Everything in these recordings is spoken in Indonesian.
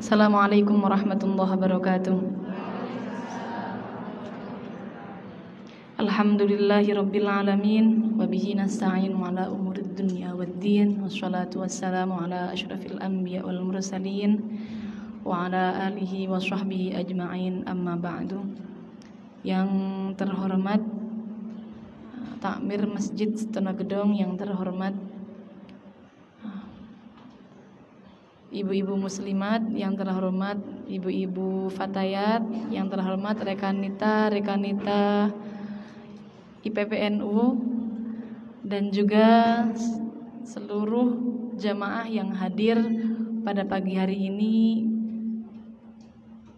Assalamualaikum warahmatullahi wabarakatuh. Alhamdulillahirabbil alamin wa bihi nasta'in ala umurid dunya waddin wassalatu wassalamu ala asyrafil anbiya wal mursalin wa ala alihi wa sahbihi ajma'in, amma ba'du. Yang terhormat Takmir Masjid Setengah Gedong, yang terhormat ibu-ibu muslimat, yang terhormat ibu-ibu fatayat, yang terhormat rekanita IPPNU, dan juga seluruh jamaah yang hadir pada pagi hari ini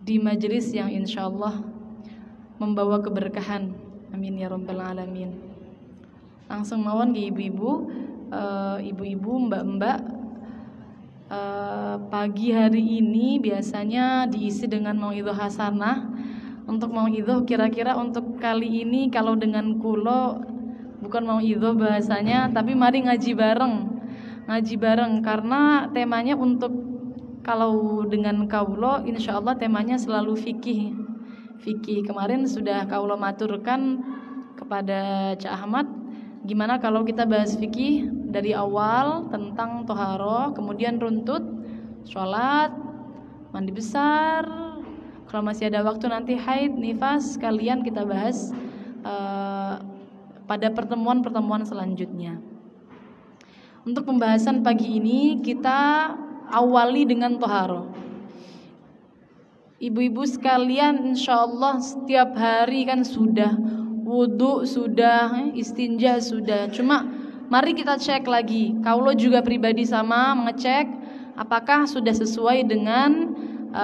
di majelis yang insyaallah membawa keberkahan. Amin ya rabbal alamin. Langsung mawon ke ibu-ibu, mbak-mbak. Pagi hari ini biasanya diisi dengan mauidhah hasanah. Untuk mauidhah kira-kira untuk kali ini kalau dengan kulo bukan mauidhah bahasanya, tapi mari ngaji bareng karena temanya untuk, kalau dengan kaulo insyaallah temanya selalu fikih. Kemarin sudah kaulo maturkan kepada Cak Ahmad, gimana kalau kita bahas fikih dari awal tentang toharoh, kemudian runtut, sholat, mandi besar, kalau masih ada waktu nanti haid, nifas, kalian kita bahas pada pertemuan selanjutnya. Untuk pembahasan pagi ini kita awali dengan toharoh. Ibu-ibu sekalian, insyaallah setiap hari kan sudah wudu, sudah istinja, sudah. Cuma mari kita cek lagi. Kaulo juga pribadi sama mengecek apakah sudah sesuai dengan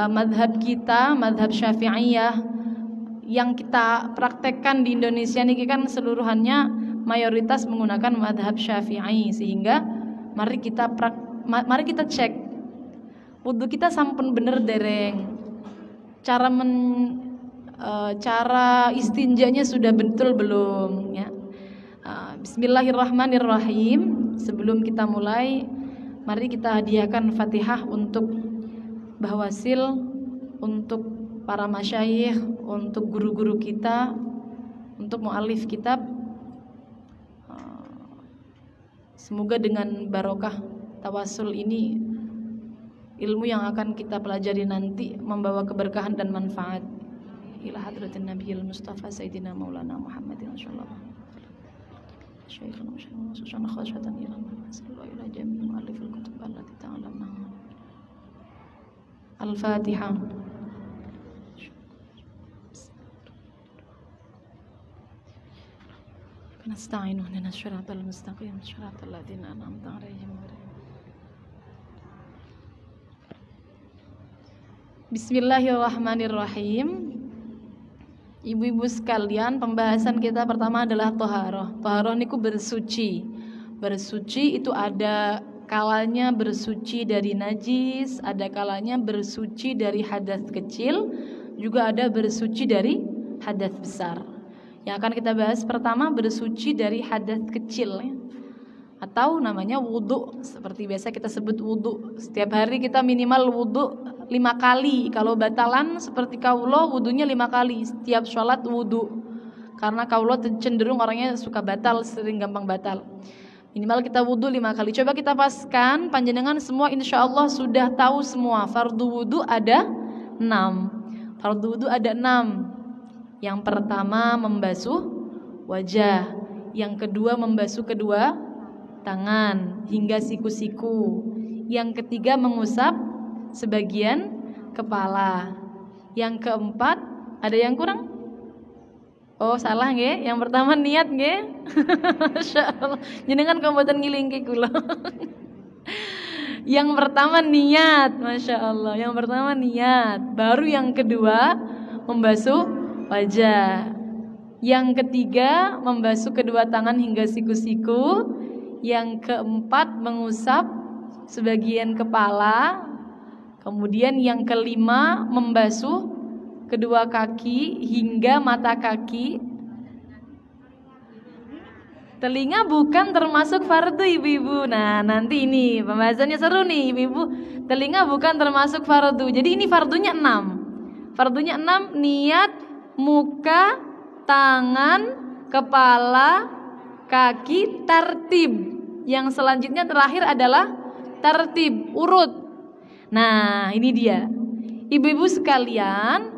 madhab kita, madhab Syafi'iyah yang kita praktekkan di Indonesia ini kan seluruhannya mayoritas menggunakan madhab Syafi'i, sehingga mari kita cek wudu kita sampun bener dereng, cara istinjanya sudah betul belum ya. Bismillahirrahmanirrahim. Sebelum kita mulai, mari kita hadiahkan Fatihah untuk Mbah Wasil, untuk para masyayikh, untuk guru-guru kita, untuk mu'alif kitab. Semoga dengan barokah tawasul ini ilmu yang akan kita pelajari nanti membawa keberkahan dan manfaat. Ila hadratin Nabiyil Mustafa Sayyidina Maulana Muhammadin sallallahu Syekhana Muhammad khasatan ila sallallahu ila jami' mu'allifil kutub allati ta'lamna. Al-Fatihah. Nasta'inu ihdinas siratal mustaqim siratal ladzina an'amta 'alaihim. Bismillahirrahmanirrahim. Ibu-ibu sekalian, pembahasan kita pertama adalah toharoh. Toharoh niku bersuci. Bersuci itu ada kalanya bersuci dari najis, ada kalanya bersuci dari hadas kecil, juga ada bersuci dari hadas besar. Yang akan kita bahas pertama bersuci dari hadas kecil ya, atau namanya wudu. Seperti biasa kita sebut wudu. Setiap hari kita minimal wudu 5 kali. Kalau batalan seperti kaulo, wudunya 5 kali. Setiap sholat wudu. Karena kaulo cenderung orangnya suka batal, sering gampang batal. Minimal kita wudu 5 kali. Coba kita paskan, panjenengan semua insya Allah sudah tahu semua. Fardu wudu ada 6. Fardu wudu ada 6. Yang pertama membasuh wajah. Yang kedua membasuh kedua tangan hingga siku-siku. Yang ketiga mengusap sebagian kepala. Yang keempat, ada yang kurang? Oh, salah nggih. Yang pertama niat nggih. Masyaallah. Jenengan komboten ngilingke kula. Yang pertama niat, masyaallah. Yang pertama niat. Baru yang kedua membasuh wajah. Yang ketiga membasuh kedua tangan hingga siku-siku. Yang keempat mengusap sebagian kepala. Kemudian yang kelima membasuh kedua kaki hingga mata kaki. Telinga bukan termasuk fardu ibu-ibu. Nah, nanti ini pembahasannya seru nih ibu-ibu. Telinga bukan termasuk fardu. Jadi ini fardunya 6. Fardunya 6, niat, muka, tangan, kepala, kaki, tartib. Yang selanjutnya terakhir adalah tartib, urut. Nah, ini dia. Ibu-ibu sekalian,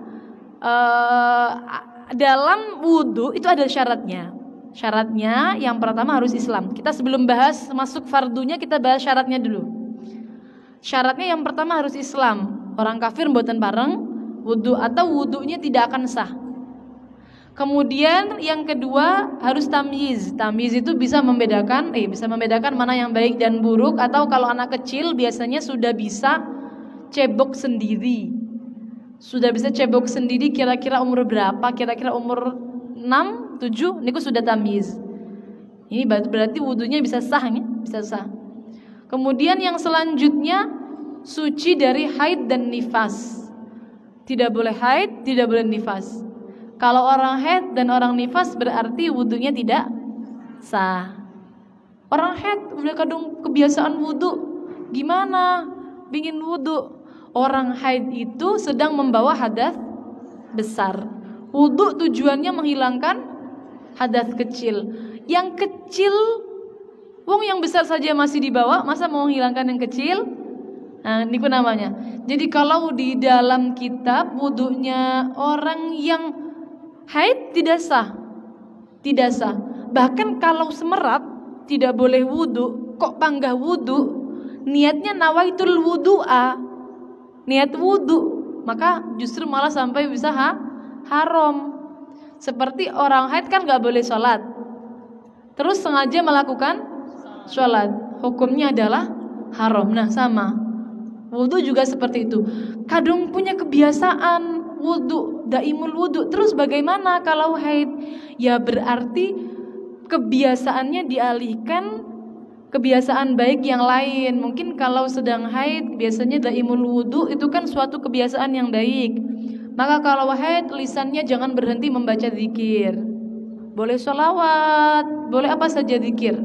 dalam wudhu itu ada syaratnya. Syaratnya yang pertama harus Islam. Kita sebelum bahas masuk fardunya, kita bahas syaratnya dulu. Syaratnya yang pertama harus Islam. Orang kafir mboten bareng wudhu atau wudhunya tidak akan sah. Kemudian yang kedua harus tamyiz. Tamyiz itu bisa membedakan mana yang baik dan buruk, atau kalau anak kecil biasanya sudah bisa cebok sendiri. Sudah bisa cebok sendiri kira-kira umur berapa? Kira-kira umur 6, 7 niku sudah tamyiz. Ini berarti wudhunya bisa sah ya? Bisa sah. Kemudian yang selanjutnya suci dari haid dan nifas. Tidak boleh haid, tidak boleh nifas. Kalau orang haid dan orang nifas berarti wudhunya tidak sah. Orang haid udah kadung kebiasaan wudhu, gimana? Bingin wudhu. Orang haid itu sedang membawa hadas besar. Wudhu tujuannya menghilangkan hadas kecil. Yang kecil, wong yang besar saja masih dibawa, masa mau menghilangkan yang kecil? Nah, niku namanya. Jadi kalau di dalam kitab wudhunya orang yang haid tidak sah. Tidak sah. Bahkan kalau semerat tidak boleh wudhu. Kok panggah wudhu? Niatnya nawaitul wudhu'a, niat wudhu, maka justru malah sampai bisa haram. Seperti orang haid kan gak boleh sholat, terus sengaja melakukan sholat, hukumnya adalah haram. Nah sama wudhu juga seperti itu. Kadang punya kebiasaan wudhu, daimul wudhu, terus bagaimana kalau haid? Ya berarti kebiasaannya dialihkan kebiasaan baik yang lain. Mungkin kalau sedang haid biasanya daimul wudhu itu kan suatu kebiasaan yang baik. Maka kalau haid lisannya jangan berhenti membaca zikir. Boleh sholawat, boleh apa saja zikir.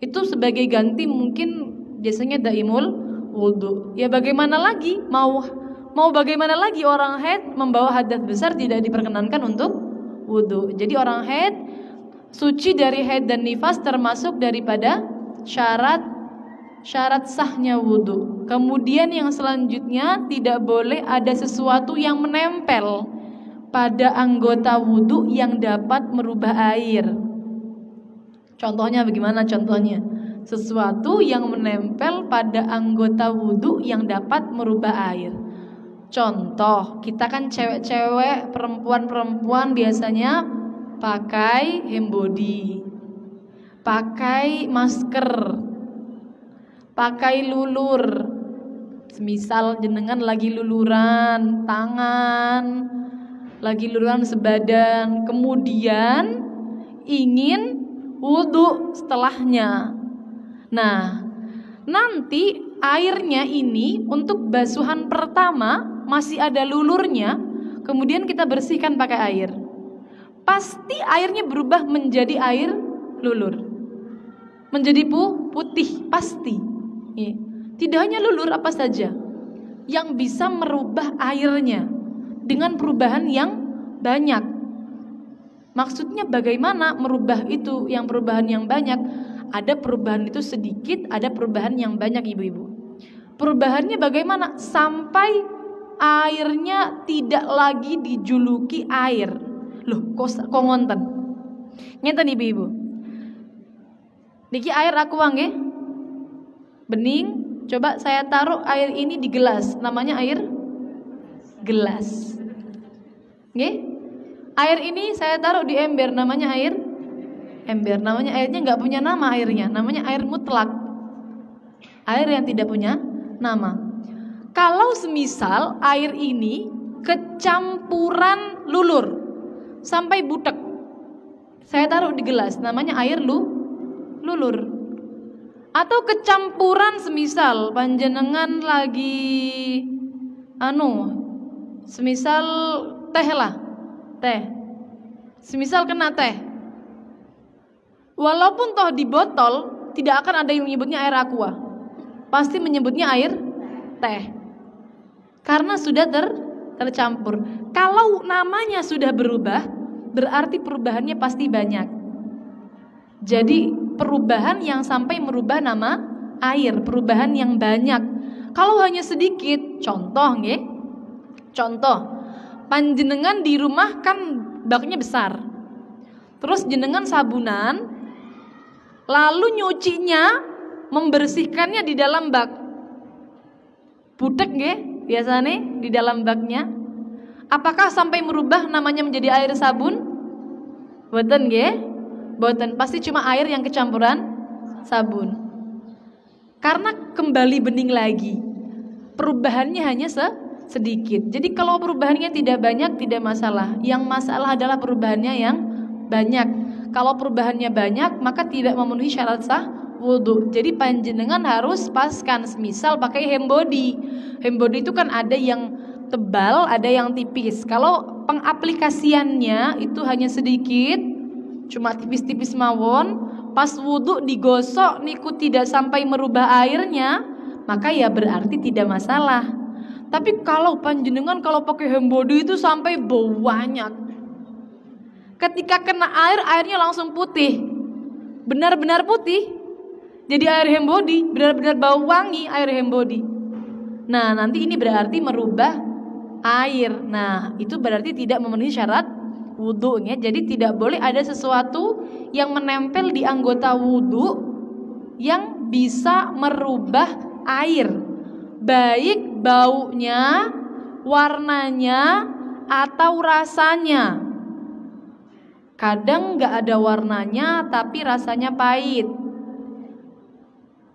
Itu sebagai ganti mungkin biasanya daimul wudhu. Ya bagaimana lagi? Mau bagaimana lagi orang haid membawa hadas besar tidak diperkenankan untuk wudhu. Jadi orang haid suci dari haid dan nifas termasuk daripada syarat sahnya wudhu. Kemudian yang selanjutnya tidak boleh ada sesuatu yang menempel pada anggota wudhu yang dapat merubah air. Contohnya bagaimana contohnya? Sesuatu yang menempel pada anggota wudhu yang dapat merubah air. Contoh, kita kan cewek-cewek, perempuan-perempuan biasanya pakai hand body, pakai masker, pakai lulur. Semisal jenengan lagi luluran tangan, lagi luluran sebadan, kemudian ingin wudhu setelahnya. Nah, nanti airnya ini untuk basuhan pertama masih ada lulurnya, kemudian kita bersihkan pakai air. Pasti airnya berubah menjadi air lulur, menjadi putih pasti. Tidak hanya lulur, apa saja yang bisa merubah airnya dengan perubahan yang banyak. Maksudnya bagaimana merubah itu? Yang perubahan yang banyak, ada perubahan itu sedikit, ada perubahan yang banyak ibu-ibu. Perubahannya bagaimana? Sampai airnya tidak lagi dijuluki air. Loh, kok ngonten? Ngeten ibu-ibu. Niki air aqua nggih. Bening. Coba saya taruh air ini di gelas, namanya air gelas. Nggih? Air ini saya taruh di ember, namanya air ember. Namanya airnya nggak punya nama airnya, namanya air mutlak. Air yang tidak punya nama. Kalau semisal air ini kecampuran lulur sampai butek, saya taruh di gelas, namanya air lulur. Atau kecampuran semisal panjenengan lagi semisal teh lah, teh. Semisal kena teh. Walaupun toh di botol tidak akan ada yang menyebutnya air aqua, pasti menyebutnya air teh, karena sudah tercampur. Kalau namanya sudah berubah, berarti perubahannya pasti banyak. Jadi perubahan yang sampai merubah nama air, perubahan yang banyak. Kalau hanya sedikit, contoh nggih. Contoh, panjenengan di rumah kan baknya besar. Terus jenengan sabunan, lalu nyucinya, membersihkannya di dalam bak. Budek nggih, biasanya di dalam baknya. Apakah sampai merubah namanya menjadi air sabun? Boten nggih? Boten, pasti cuma air yang kecampuran sabun. Karena kembali bening lagi. Perubahannya hanya sedikit. Jadi kalau perubahannya tidak banyak tidak masalah. Yang masalah adalah perubahannya yang banyak. Kalau perubahannya banyak maka tidak memenuhi syarat sah wudu. Jadi panjenengan harus paskan. Misal pakai hembody. Hembody itu kan ada yang tebal, ada yang tipis. Kalau pengaplikasiannya itu hanya sedikit, cuma tipis-tipis mawon, pas wudu digosok niku tidak sampai merubah airnya, maka ya berarti tidak masalah. Tapi kalau panjenengan kalau pakai hembody itu sampai banyak, ketika kena air, airnya langsung putih, benar-benar putih. Jadi air hembody benar-benar bau wangi air hembody. Nah nanti ini berarti merubah air. Nah itu berarti tidak memenuhi syarat wudunya. Jadi tidak boleh ada sesuatu yang menempel di anggota wudu yang bisa merubah air, baik baunya, warnanya, atau rasanya. Kadang gak ada warnanya tapi rasanya pahit.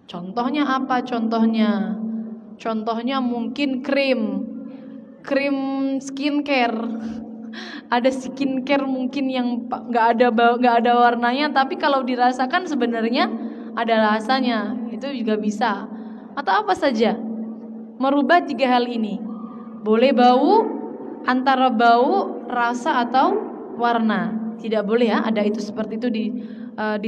Contohnya apa? Contohnya mungkin krim skincare. Ada skincare mungkin yang nggak ada warnanya, tapi kalau dirasakan sebenarnya ada rasanya, itu juga bisa. Atau apa saja, merubah 3 hal ini. Boleh bau, antara bau, rasa atau warna. Tidak boleh ya ada itu seperti itu di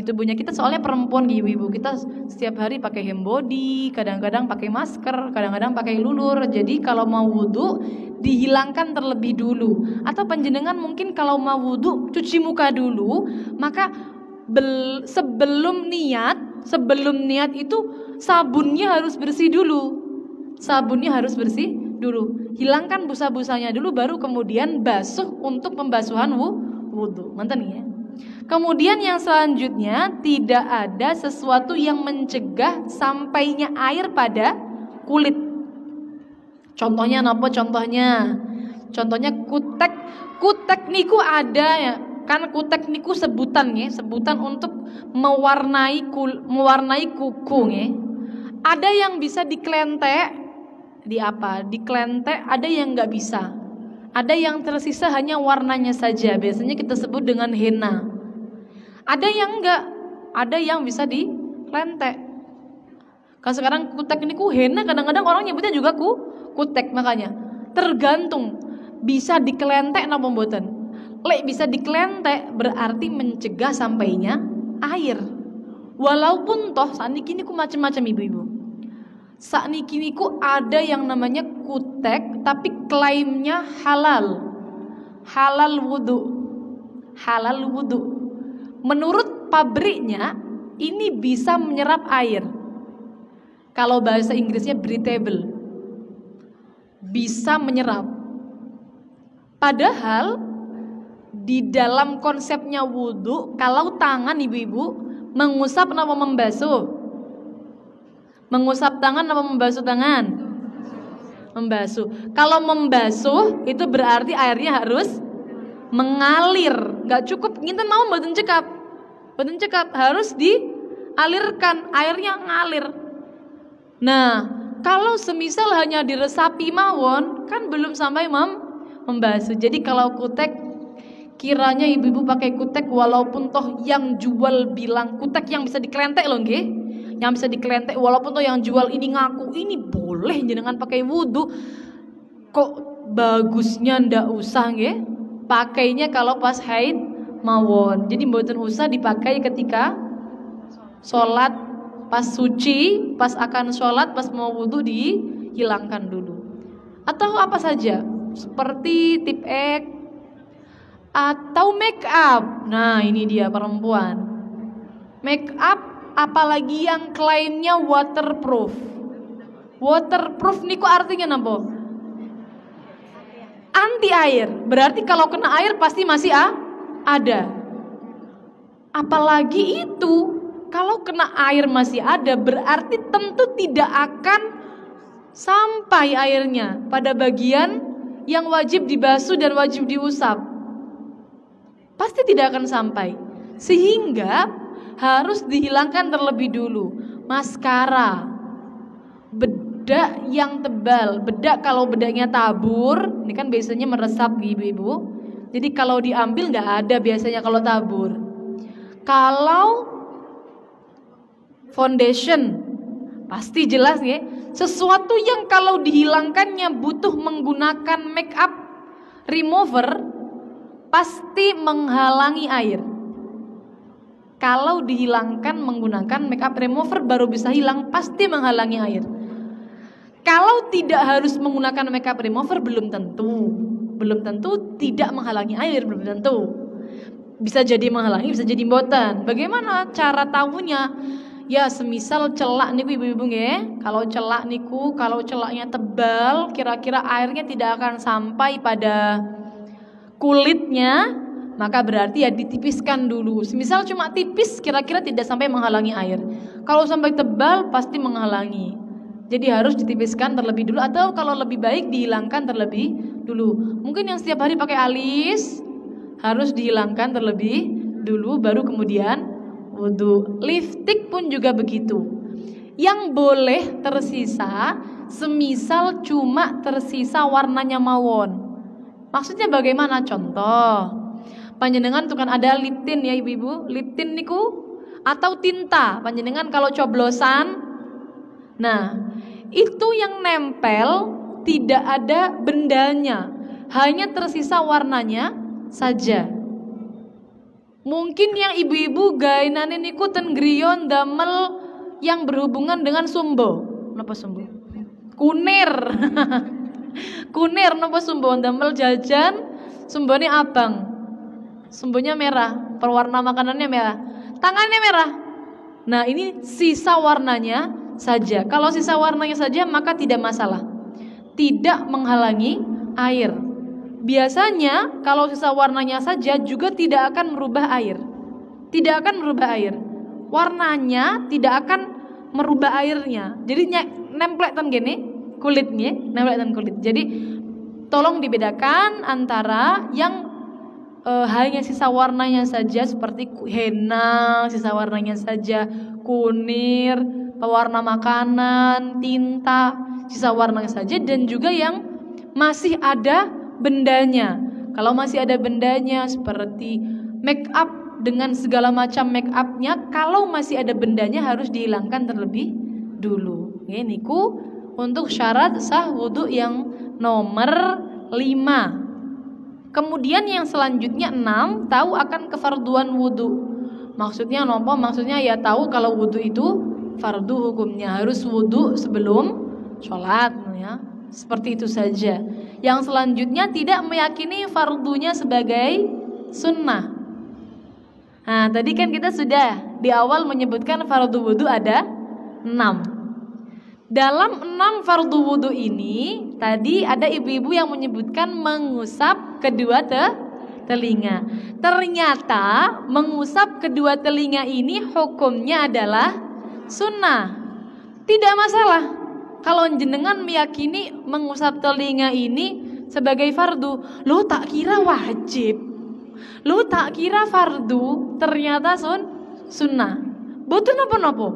tubuhnya kita. Soalnya perempuan ibu-ibu kita setiap hari pakai hembody, kadang-kadang pakai masker, kadang-kadang pakai lulur. Jadi kalau mau wudu dihilangkan terlebih dulu. Atau panjenengan mungkin kalau mau wudu cuci muka dulu, maka sebelum niat itu sabunnya harus bersih dulu. Hilangkan busa-busanya dulu, baru kemudian basuh untuk pembasuhan wudu. Mantan ya. Kemudian yang selanjutnya, tidak ada sesuatu yang mencegah sampainya air pada kulit. Contohnya napa? Contohnya kutek niku ada ya. Kan kutek niku sebutan untuk mewarnai kuku ya. Ada yang bisa diklentek, diklentek, ada yang nggak bisa. Ada yang tersisa hanya warnanya saja, biasanya kita sebut dengan henna. Ada yang enggak, ada yang bisa diklentek. Kan sekarang kutek ini henna, kadang-kadang orang nyebutnya juga kutek, makanya tergantung bisa diklentek napa mboten. Lek bisa diklentek berarti mencegah sampainya air. Walaupun toh sakniki niku macam-macam ibu-ibu. Sakniki niku ada yang namanya kutek tapi klaimnya halal wudu. Menurut pabriknya ini bisa menyerap air. Kalau bahasa Inggrisnya breathable, bisa menyerap. Padahal di dalam konsepnya wudu, kalau tangan ibu-ibu mengusap atau membasuh? Mengusap tangan atau membasuh tangan? Membasuh. Kalau membasuh itu berarti airnya harus mengalir. Gak cukup nginten mau mboten cekap, harus dialirkan, airnya ngalir. Nah, kalau semisal hanya diresapi mawon, kan belum sampai membasuh. Jadi kalau kutek, kiranya ibu-ibu pakai kutek, walaupun toh yang jual bilang kutek yang bisa diklentek loh nggih. Yang bisa diklentek, walaupun toh yang jual ini ngaku ini boleh jenengan pakai wudu, kok bagusnya ndak usah nggih. Pakainya kalau pas haid mawon. Jadi mboten usah dipakai ketika sholat, pas suci, pas akan sholat, pas mau wudhu dihilangkan dulu. Atau apa saja, seperti tip X atau make up. Nah ini dia perempuan, make up apalagi yang klaimnya waterproof. Waterproof niku artinya napa? Anti air. Berarti kalau kena air pasti masih ada. Apalagi itu, kalau kena air masih ada, berarti tentu tidak akan sampai airnya pada bagian yang wajib dibasuh dan wajib diusap. Pasti tidak akan sampai. Sehingga harus dihilangkan terlebih dulu. Maskara, bedak yang tebal. Bedak kalau bedaknya tabur, ini kan biasanya meresap ibu-ibu. Jadi kalau diambil nggak ada biasanya kalau tabur. Kalau foundation pasti jelas ya, sesuatu yang kalau dihilangkannya butuh menggunakan make up remover pasti menghalangi air. Kalau dihilangkan menggunakan make up remover baru bisa hilang, pasti menghalangi air. Kalau tidak harus menggunakan make up remover belum tentu tidak menghalangi air, belum tentu. Bisa jadi menghalangi, bisa jadi mboten. Bagaimana cara tahunya? Ya semisal celak niku ibu-ibu nggih. Kalau celak niku, kalau celaknya tebal, kira-kira airnya tidak akan sampai pada kulitnya, maka berarti ya ditipiskan dulu. Semisal cuma tipis, kira-kira tidak sampai menghalangi air. Kalau sampai tebal pasti menghalangi. Jadi harus ditipiskan terlebih dulu, atau kalau lebih baik dihilangkan terlebih dulu. Mungkin yang setiap hari pakai alis harus dihilangkan terlebih dulu, baru kemudian wudhu. Lipstik pun juga begitu. Yang boleh tersisa, semisal cuma tersisa warnanya mawon. Maksudnya bagaimana? Contoh, panjenengan tuh kan ada lip tint ya ibu-ibu, lip tint niku atau tinta panjenengan kalau coblosan. Nah, itu yang nempel tidak ada bendanya, hanya tersisa warnanya saja. Mungkin yang ibu-ibu gainane niku ten griyon damel yang berhubungan dengan sumbo. Napa sumbo? Kunir. Kunir napa sumbo damel jajan, sumbone abang. Sumbonya merah, perwarna makanannya merah. Tangannya merah. Nah, ini sisa warnanya saja. Kalau sisa warnanya saja maka tidak masalah. Tidak menghalangi air. Biasanya kalau sisa warnanya saja juga tidak akan merubah air. Tidak akan merubah air. Warnanya tidak akan merubah airnya. Jadi nemplek tan gini kulitnya, nemplek tan kulit. Jadi tolong dibedakan antara yang hanya sisa warnanya saja seperti henna, sisa warnanya saja, kunir, pewarna makanan, tinta, sisa warnanya saja, dan juga yang masih ada bendanya. Kalau masih ada bendanya seperti make up dengan segala macam make upnya, kalau masih ada bendanya harus dihilangkan terlebih dulu. Ini ku untuk syarat sah wudhu yang nomor 5. Kemudian yang selanjutnya 6, tahu akan kefarduan wudhu. Maksudnya nopo? Maksudnya ya tahu kalau wudhu itu fardu hukumnya, harus wudhu sebelum sholat ya. Seperti itu saja. Yang selanjutnya tidak meyakini fardunya sebagai sunnah. Nah, tadi kan kita sudah di awal menyebutkan fardu wudhu ada 6. Dalam 6 fardu wudhu ini, tadi ada ibu-ibu yang menyebutkan mengusap kedua telinga. Ternyata mengusap kedua telinga ini hukumnya adalah sunnah. Tidak masalah kalau jenengan meyakini mengusap telinga ini sebagai fardu. Lo tak kira wajib, lo tak kira fardu, ternyata sunnah. Boten apa-apa,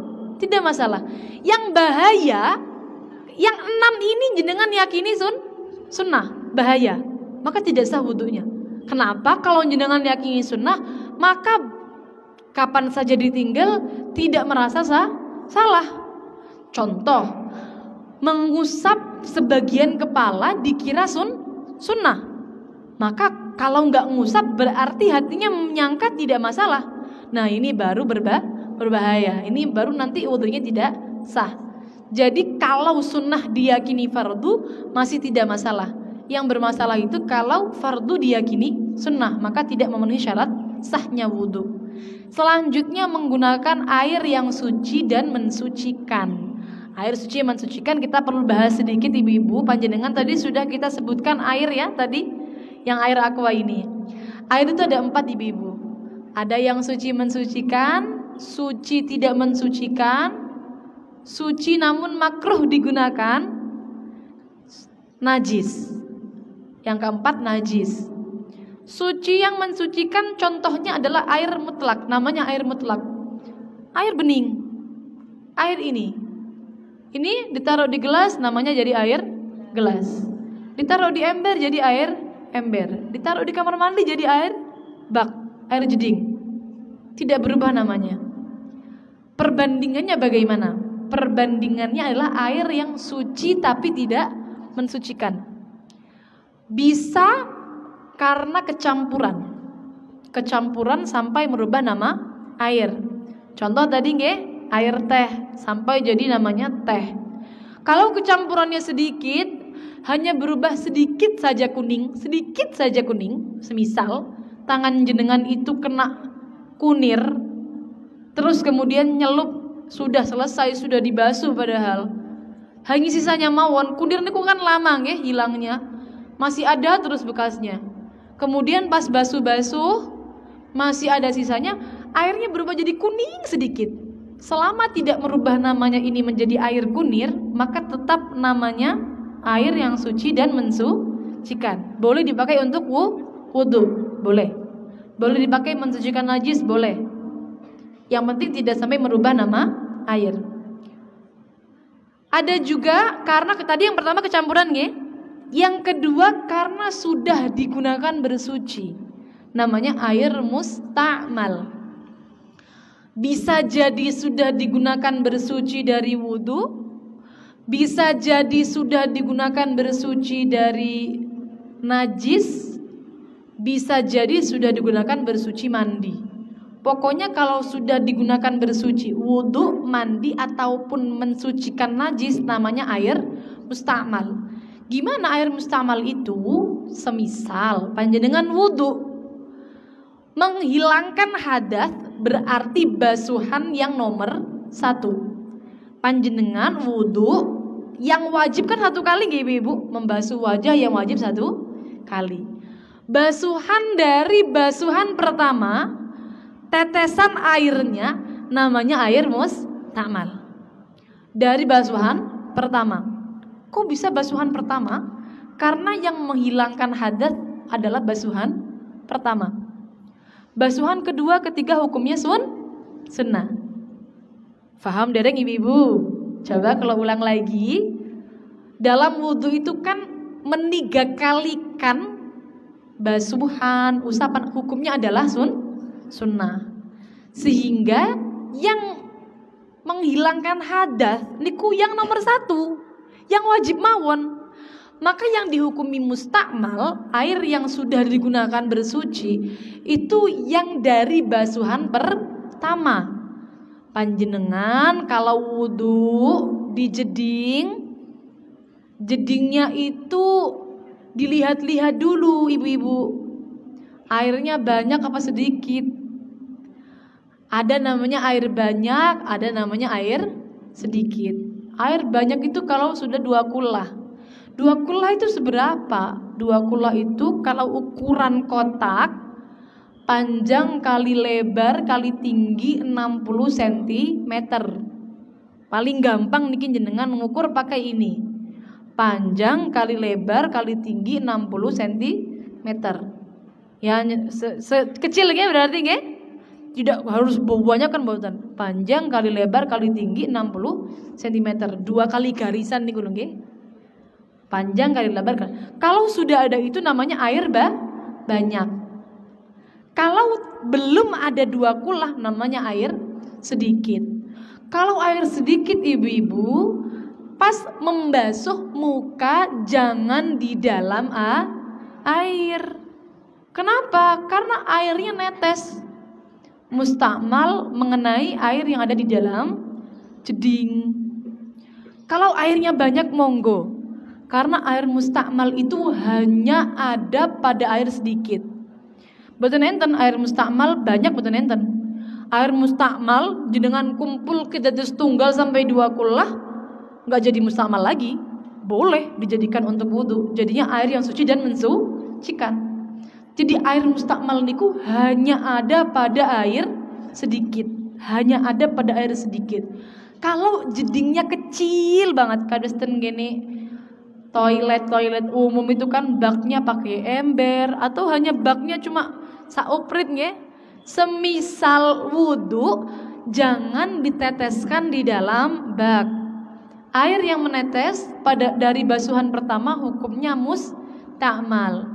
tidak masalah. Yang bahaya, yang 6 ini jenengan yakini sunnah, bahaya, maka tidak sah wudhunya. Kenapa? Kalau jenengan yakini sunnah, maka kapan saja ditinggal tidak merasa salah. Contoh, mengusap sebagian kepala dikira sunnah, maka kalau nggak ngusap berarti hatinya menyangka tidak masalah. Nah, ini baru berbahaya. Ini baru nanti wudunya tidak sah. Jadi kalau sunnah diyakini fardu masih tidak masalah. Yang bermasalah itu kalau fardu diyakini sunnah, maka tidak memenuhi syarat sahnya wudu. Selanjutnya menggunakan air yang suci dan mensucikan. Air suci yang mensucikan kita perlu bahas sedikit ibu-ibu. Panjenengan tadi sudah kita sebutkan air ya tadi, yang air aqua ini. Air itu ada 4 ibu-ibu. Ada yang suci mensucikan, suci tidak mensucikan, suci namun makruh digunakan, najis. Yang keempat najis. Suci yang mensucikan contohnya adalah air mutlak, namanya air mutlak. Air bening. Air ini ditaruh di gelas namanya jadi air gelas. Ditaruh di ember jadi air ember. Ditaruh di kamar mandi jadi air bak, air jeding. Tidak berubah namanya. Perbandingannya bagaimana? Perbandingannya adalah air yang suci tapi tidak mensucikan. Bisa karena kecampuran sampai merubah nama air. Contoh tadi nggih, air teh sampai jadi namanya teh. Kalau kecampurannya sedikit, hanya berubah sedikit saja kuning, semisal tangan jenengan itu kena kunir, terus kemudian nyelup, sudah selesai, sudah dibasuh padahal hanya sisanya mawon. Kunir niku kan lama nggih hilangnya, masih ada terus bekasnya. Kemudian pas basuh-basuh masih ada sisanya, airnya berubah jadi kuning sedikit. Selama tidak merubah namanya ini menjadi air kunir, maka tetap namanya air yang suci dan mensucikan. Boleh dipakai untuk wudu, boleh. Boleh dipakai mensucikan najis, boleh. Yang penting tidak sampai merubah nama air. Ada juga karena tadi yang pertama kecampuran nggih. Yang kedua karena sudah digunakan bersuci, namanya air musta'mal. Bisa jadi sudah digunakan bersuci dari wudu, bisa jadi sudah digunakan bersuci dari najis, bisa jadi sudah digunakan bersuci mandi. Pokoknya kalau sudah digunakan bersuci wudu, mandi ataupun mensucikan najis namanya air musta'mal. Gimana air musta'mal itu? Semisal panjenengan wudu, menghilangkan hadas berarti basuhan yang nomor 1. Panjenengan wudu yang wajib kan 1 kali nggih ibu, membasuh wajah yang wajib 1 kali. Basuhan dari basuhan pertama, tetesan airnya namanya air musta'mal. Dari basuhan pertama. Kok bisa basuhan pertama? Karena yang menghilangkan hadas adalah basuhan pertama. Basuhan kedua, ketiga hukumnya sunnah. Faham dereng ibu-ibu? Coba kalau ulang lagi. Dalam wudhu itu kan meniga-kalikan basuhan, usapan, hukumnya adalah sunnah. Sehingga yang menghilangkan hadas niku yang nomor 1, yang wajib mawon. Maka yang dihukumi musta'mal, air yang sudah digunakan bersuci, itu yang dari basuhan pertama. Panjenengan kalau wudu di jedingnya itu dilihat-lihat dulu ibu-ibu, airnya banyak apa sedikit. Ada namanya air banyak, ada namanya air sedikit. Air banyak itu kalau sudah 2 kullah. 2 kullah itu seberapa? 2 kullah itu kalau ukuran kotak, panjang kali lebar kali tinggi 60 cm. Paling gampang niki jenengan mengukur pakai ini. Panjang kali lebar kali tinggi 60 cm. Ya sekecilnya berarti nggih? Tidak harus banyak kan mboten. Panjang kali lebar kali tinggi 60 cm. 2 kali garisan niku lho nggih. Panjang kali lebar. Kalau sudah ada itu namanya air banyak. Kalau belum ada 2 kullah namanya air sedikit. Kalau air sedikit ibu-ibu, pas membasuh muka jangan di dalam air. Kenapa? Karena airnya netes. mustakmal mengenai air yang ada di dalam jeding. Kalau airnya banyak monggo, karena air mustakmal itu hanya ada pada air sedikit. Boten enten air mustakmal banyak, boten enten. Air mustakmal dengan kumpul kita tunggal sampai 2 kullah nggak jadi mustakmal lagi, boleh dijadikan untuk wudhu. Jadinya air yang suci dan mensucikan. Jadi air mustakmal niku hanya ada pada air sedikit, hanya ada pada air sedikit. Kalau jedingnya kecil banget, kados ten gini toilet umum itu kan baknya pakai ember atau hanya baknya cuma sauprit nggih. Semisal wudhu jangan diteteskan di dalam bak. Air yang menetes dari basuhan pertama hukumnya mustakmal.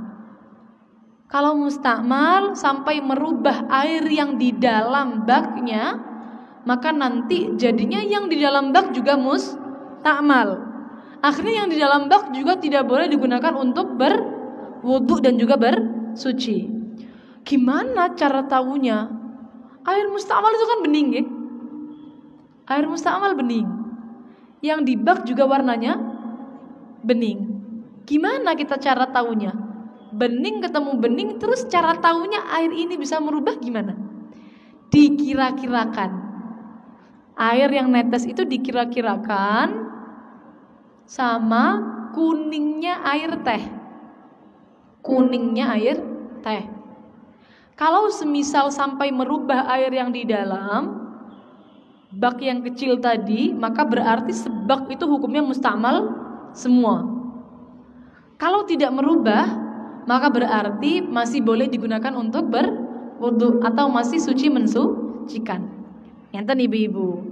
Kalau mustakmal sampai merubah air yang di dalam baknya, maka nanti jadinya yang di dalam bak juga mustakmal. Akhirnya yang di dalam bak juga tidak boleh digunakan untuk berwudu dan juga bersuci. Gimana cara tahunya? Air mustakmal itu kan bening ya? Air mustakmal bening. Yang di bak juga warnanya bening. Gimana kita cara tahunya? Bening ketemu bening, terus cara tahunya air ini bisa merubah gimana? Dikira-kirakan. Air yang netes itu dikira-kirakan sama kuningnya air teh. Kuningnya air teh. Kalau semisal sampai merubah air yang di dalam bak yang kecil tadi, maka berarti sebak itu hukumnya mustakmal semua. Kalau tidak merubah, maka berarti masih boleh digunakan untuk berwudu atau masih suci mensucikan. Enten ibu-ibu.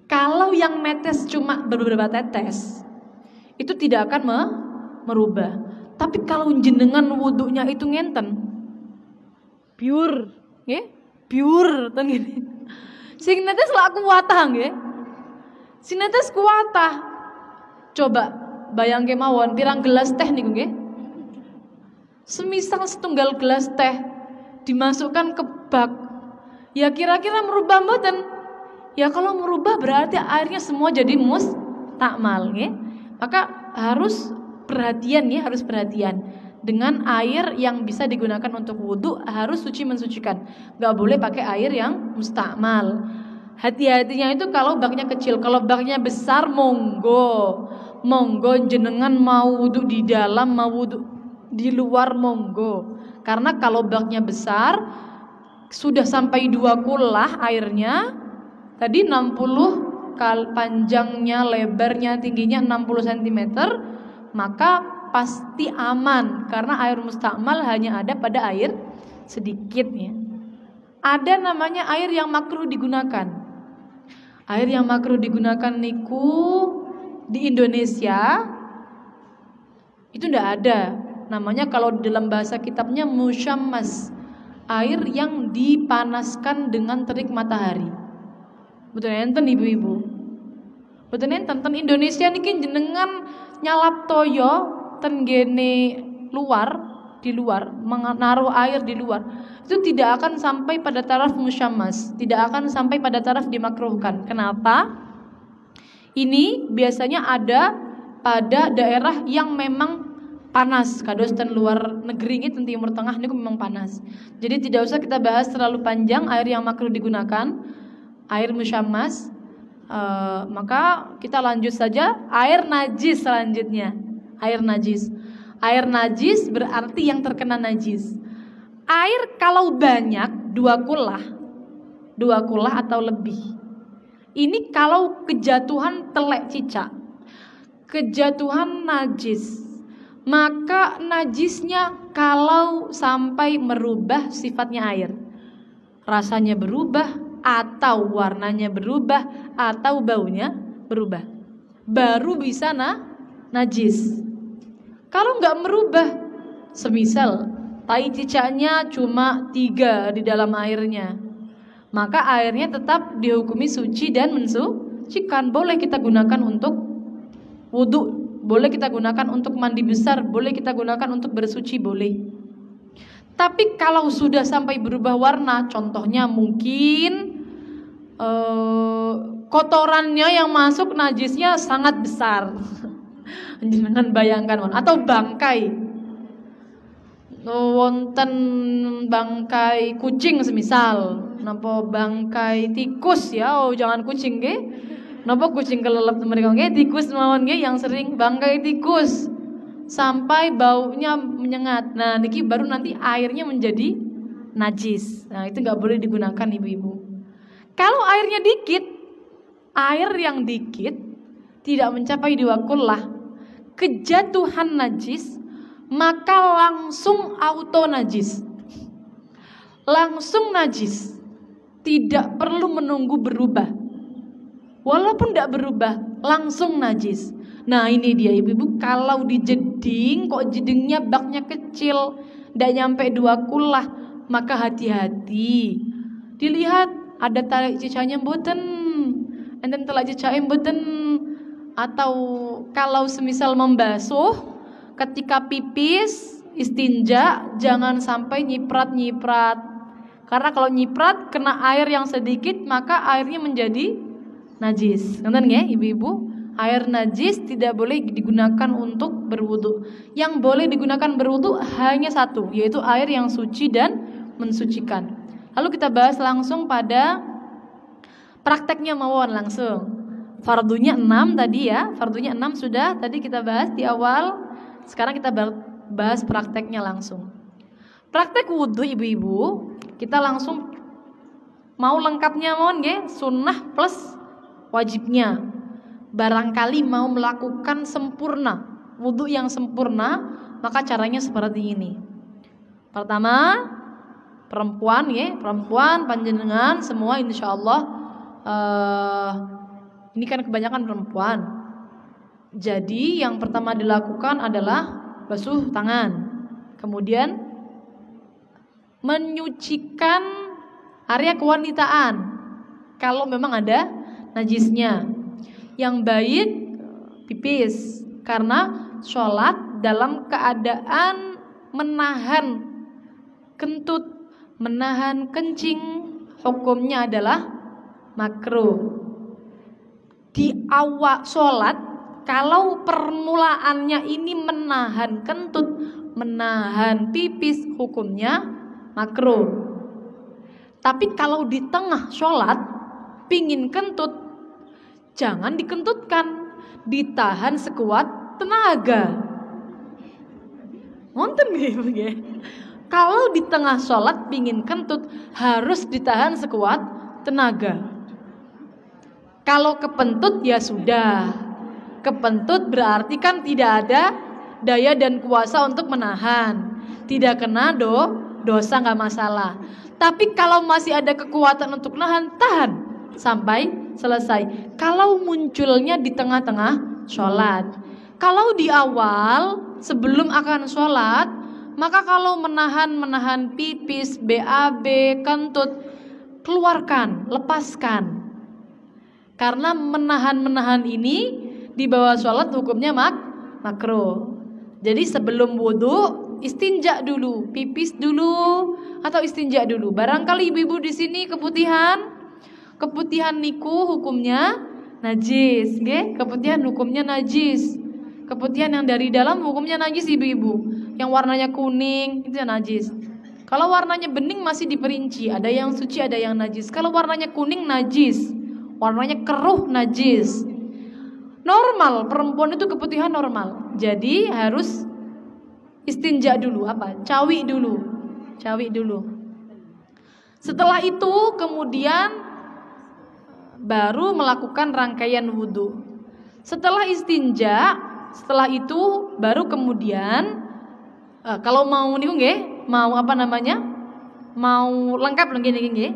Kalau yang netes cuma beberapa tetes, itu tidak akan merubah. Tapi kalau jenengan wudunya itu ngenten, pure, nggih? Pure ten gini. Sing netes lak kuwatah nggih. Sing netes kuwatah. Coba bayangke mawon pirang gelas teh niku nggih. Semisal setunggal gelas teh dimasukkan ke bak, ya kira-kira merubah mboten? Ya kalau merubah berarti airnya semua jadi mustakmal nggih. Maka harus perhatian ya, harus perhatian. Dengan air yang bisa digunakan untuk wudhu harus suci mensucikan. Gak boleh pakai air yang mustakmal. Hati-hatinya itu kalau baknya kecil. Kalau baknya besar monggo jenengan mau wudhu di dalam, mau wudhu di luar monggo. Karena kalau baknya besar sudah sampai 2 kullah airnya, tadi 60 panjangnya, lebarnya, tingginya 60 cm, maka pasti aman karena air mustakmal hanya ada pada air sedikit ya. Ada namanya air yang makruh digunakan. Air yang makruh digunakan niku di Indonesia itu ndak ada. Namanya kalau dalam bahasa kitabnya musyammas, air yang dipanaskan dengan terik matahari. Betul enten ibu-ibu. Betul enten Indonesia niki jenengan nyalap toyo ten gene di luar menaruh air di luar, itu tidak akan sampai pada taraf musyammas, tidak akan sampai pada taraf dimakruhkan. Kenapa? Ini biasanya ada pada daerah yang memang panas, kados ten luar negeri ten Timur Tengah niku memang panas. Jadi tidak usah kita bahas terlalu panjang air yang makruh digunakan, air musyammas. Maka kita lanjut saja air najis selanjutnya. Air najis. Air najis berarti yang terkena najis. Air kalau banyak 2 kullah atau lebih. Ini kalau kejatuhan telek cicak, kejatuhan najis, maka najisnya kalau sampai merubah sifatnya air, rasanya berubah atau warnanya berubah atau baunya berubah, baru bisa najis. Kalau nggak merubah, semisal tai cicaknya cuma 3 di dalam airnya, maka airnya tetap dihukumi suci dan mensucikan. Boleh kita gunakan untuk wudhu, boleh kita gunakan untuk mandi besar, boleh kita gunakan untuk bersuci, boleh. Tapi kalau sudah sampai berubah warna, contohnya mungkin kotorannya yang masuk najisnya sangat besar. Jangan bayangkan, atau bangkai, wonten bangkai kucing semisal, napa bangkai tikus ya, jangan kucing nggih. Napa kucing kelelep mereka nggih, tikus mawon nggih yang sering bangkai tikus sampai baunya menyengat. Nah, niki baru nanti airnya menjadi najis. Nah, itu nggak boleh digunakan ibu-ibu. Kalau airnya dikit, air yang dikit tidak mencapai 2 kullah, kejatuhan najis, maka langsung auto najis. Langsung najis. Tidak perlu menunggu berubah. Walaupun tidak berubah, langsung najis. Nah, ini dia ibu-ibu, kalau dijeding, kok jedingnya baknya kecil, tidak nyampe 2 kullah, maka hati-hati. Dilihat ada tali cicanya mboten, enten tali cicanya mboten. Atau kalau semisal membasuh, ketika pipis, istinja, jangan sampai nyiprat-nyiprat. Karena kalau nyiprat kena air yang sedikit, maka airnya menjadi najis. Ngerti nggih ibu-ibu? Air najis tidak boleh digunakan untuk berwudu. Yang boleh digunakan berwudu hanya satu, yaitu air yang suci dan mensucikan. Lalu kita bahas langsung pada prakteknya mawon langsung. Fardunya 6 tadi ya, fardunya 6 sudah tadi kita bahas di awal. Sekarang kita bahas prakteknya langsung. Praktek wudu ibu-ibu, kita langsung mau lengkapnya mohon nggih, sunnah plus wajibnya. Barangkali mau melakukan sempurna, wudu yang sempurna, maka caranya seperti ini. Pertama, perempuan ya, perempuan panjenengan semua insyaallah ini kan kebanyakan perempuan. Jadi yang pertama dilakukan adalah basuh tangan. Kemudian menyucikan area kewanitaan kalau memang ada najisnya. Yang baik pipis, karena sholat dalam keadaan menahan kentut, menahan kencing, hukumnya adalah makruh. Di awal sholat, kalau permulaannya ini menahan kentut, menahan pipis, hukumnya makruh. Tapi kalau di tengah sholat pingin kentut, jangan dikentutkan, ditahan sekuat tenaga. Ngonten nggih. Kalau di tengah sholat pingin kentut, harus ditahan sekuat tenaga. Kalau kepentut ya sudah. Kepentut berarti kan tidak ada daya dan kuasa untuk menahan. Tidak kena dosa, nggak masalah. Tapi kalau masih ada kekuatan untuk nahan, tahan sampai selesai. Kalau munculnya di tengah-tengah sholat, kalau di awal sebelum akan sholat, maka kalau menahan pipis, BAB, kentut, keluarkan, lepaskan. Karena menahan ini di bawah sholat hukumnya makruh. Jadi sebelum wudu istinja dulu, pipis dulu atau istinja dulu. Barangkali ibu-ibu di sini keputihan niku hukumnya najis, nggih? Keputihan hukumnya najis. Keputihan yang dari dalam hukumnya najis ibu-ibu. Yang warnanya kuning itu najis. Kalau warnanya bening masih diperinci, ada yang suci, ada yang najis. Kalau warnanya kuning najis, warnanya keruh najis. Normal, perempuan itu keputihan normal. Jadi harus istinja dulu, cawi dulu. Setelah itu kemudian baru melakukan rangkaian wudhu. Setelah istinja, setelah itu baru kemudian kalau mau niku nggih, mau mau lengkap nggih,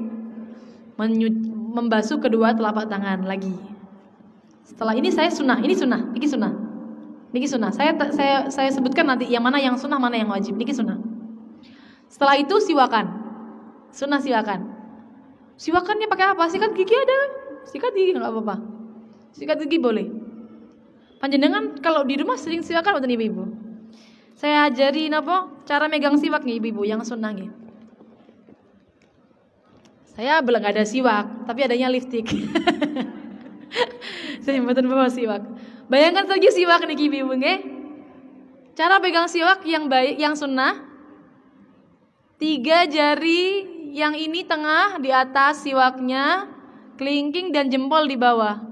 membasuh kedua telapak tangan lagi. Setelah ini saya sunnah, ini sunnah. Saya sebutkan nanti yang mana yang sunnah, mana yang wajib. Niki sunnah. Setelah itu siwakan. Sunnah siwakan. Siwakannya pakai apa? Sikat gigi ada kan? Sikat gigi enggak apa-apa. Sikat gigi boleh. Panjenengan kalau di rumah sering siwakan mboten ibu-ibu? Saya ajarin apa? Cara megang siwak nih ibu-ibu yang sunnah nih. Saya belum ada siwak, tapi adanya lipstik. Saya mboten bawa siwak. Bayangkan saja siwak nih ibu-ibu nggih. Cara pegang siwak yang baik, yang sunnah. 3 jari yang ini tengah di atas siwaknya, kelingking dan jempol di bawah.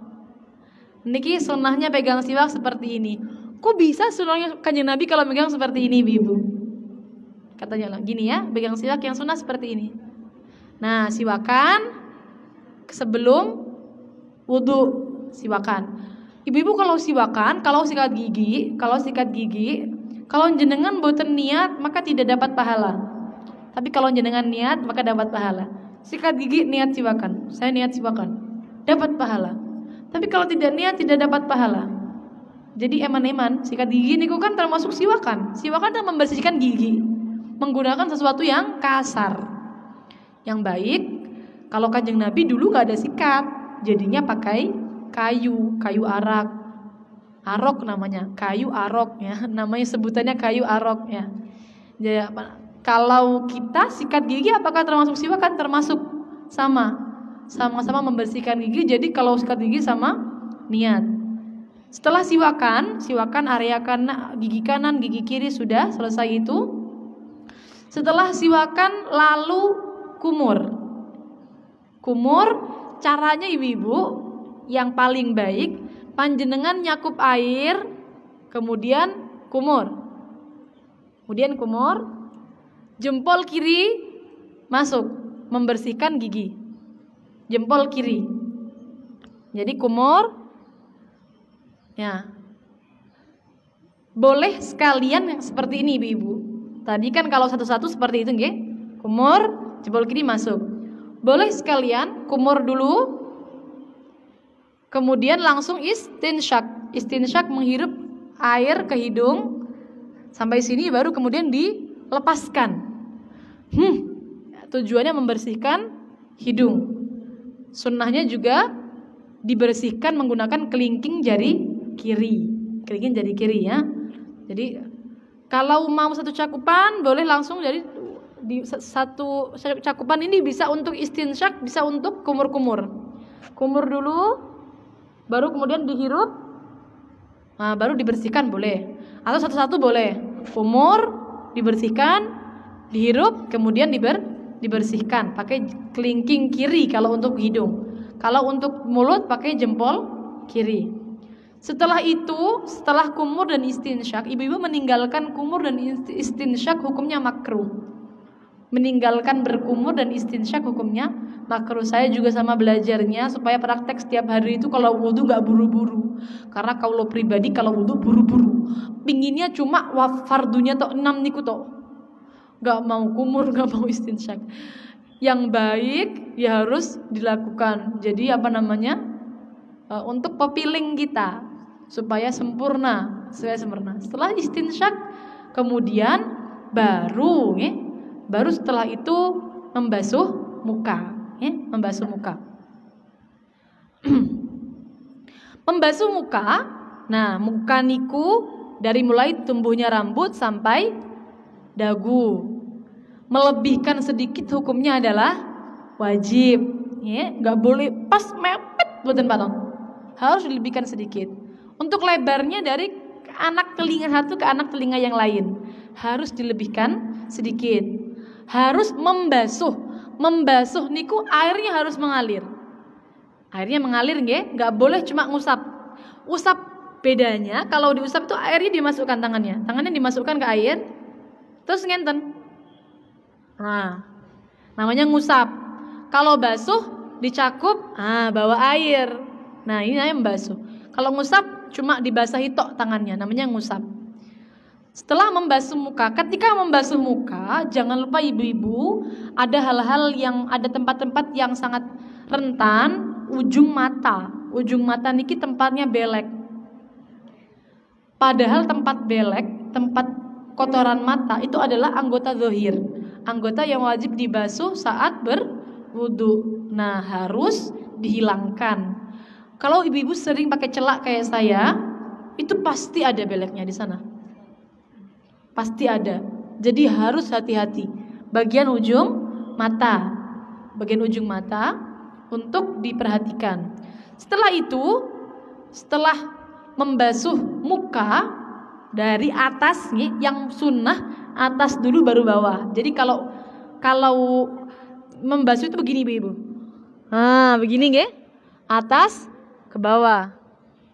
Niki sunnahnya pegang siwak seperti ini. Kok bisa sunnahnya Kanjeng Nabi kalau pegang seperti ini, ibu? Katanya gini ya, pegang siwak yang sunnah seperti ini. Nah, siwakan sebelum wudu, siwakan. Ibu-ibu kalau siwakan, kalau sikat gigi, kalau jenengan boten niat maka tidak dapat pahala. Tapi kalau jenengan niat maka dapat pahala. Sikat gigi niat siwakan, saya niat siwakan, dapat pahala. Tapi kalau tidak niat tidak dapat pahala. Jadi eman-eman, sikat gigi niku kan termasuk siwakan. Siwakan adalah membersihkan gigi, menggunakan sesuatu yang kasar. Yang baik, kalau Kanjeng Nabi dulu gak ada sikat, jadinya pakai kayu arak. Arok namanya, kayu arok ya. Namanya sebutannya kayu arok ya. Jadi kalau kita sikat gigi apakah termasuk siwakan? Termasuk, sama-sama membersihkan gigi. Jadi kalau sikat gigi sama niat. Setelah siwakan area gigi kanan, gigi kiri sudah selesai itu. Setelah siwakan lalu kumur, caranya ibu-ibu yang paling baik, panjenengan nyakup air, kemudian kumur, jempol kiri masuk, membersihkan gigi, jempol kiri. Jadi kumur, ya, boleh sekalian yang seperti ini ibu-ibu. Tadi kan kalau satu-satu seperti itu nggih. Kumur, jempol kiri masuk. Boleh sekalian kumur dulu, kemudian langsung istinsyak menghirup air ke hidung sampai sini baru kemudian dilepaskan. Tujuannya membersihkan hidung. Sunnahnya juga dibersihkan menggunakan kelingking jari kiri ya. Jadi kalau mau satu cakupan boleh langsung, jadi di satu cakupan ini bisa untuk istinsyak, bisa untuk kumur dulu, baru kemudian dihirup, nah, baru dibersihkan boleh, atau satu-satu boleh. Kumur, dibersihkan, dihirup, kemudian dibersihkan pakai kelingking kiri kalau untuk hidung. Kalau untuk mulut pakai jempol kiri. Setelah itu, setelah kumur dan istinsyak, ibu-ibu meninggalkan kumur dan istinsyak hukumnya makruh. Meninggalkan berkumur dan istinsyak hukumnya makruh. Saya juga sama belajarnya supaya praktek setiap hari itu kalau wudu gak buru-buru. Karena kalau pribadi kalau wudu buru-buru, pinginnya cuma fardunya tok 6 niku tok. Gak mau kumur, gak mau istinsyak. Yang baik ya harus dilakukan. Jadi untuk pepiling kita supaya sempurna. Setelah istinsyak kemudian baru setelah itu membasuh muka. Membasuh muka. Nah, muka niku dari mulai tumbuhnya rambut sampai dagu. Melebihkan sedikit hukumnya adalah wajib. Nggak boleh pas mepet boten patong. Harus dilebihkan sedikit. Untuk lebarnya dari anak telinga satu ke anak telinga yang lain harus dilebihkan sedikit. Harus membasuh niku airnya harus mengalir. Airnya mengalir nggak boleh cuma ngusap. Usap bedanya kalau diusap itu airnya dimasukkan tangannya dimasukkan ke air, terus ngenten. Nah, namanya ngusap. Kalau basuh dicakup, bawa air. Nah, ini namanya membasuh. Kalau ngusap cuma dibasahi tok tangannya, namanya ngusap. Setelah membasuh muka, ketika membasuh muka, jangan lupa ibu-ibu, ada hal-hal yang ada tempat-tempat yang sangat rentan, ujung mata. Ujung mata niki tempatnya belek. Padahal tempat belek, tempat kotoran mata itu adalah anggota zahir. Anggota yang wajib dibasuh saat berwudu. Nah, harus dihilangkan. Kalau ibu-ibu sering pakai celak kayak saya, itu pasti ada beleknya di sana. Pasti ada. Jadi harus hati-hati. Bagian ujung mata untuk diperhatikan. Setelah itu, setelah membasuh muka dari atas nih, yang sunnah atas dulu baru bawah. Jadi kalau membasuh itu begini Ibu. Begini nggih. Atas ke bawah.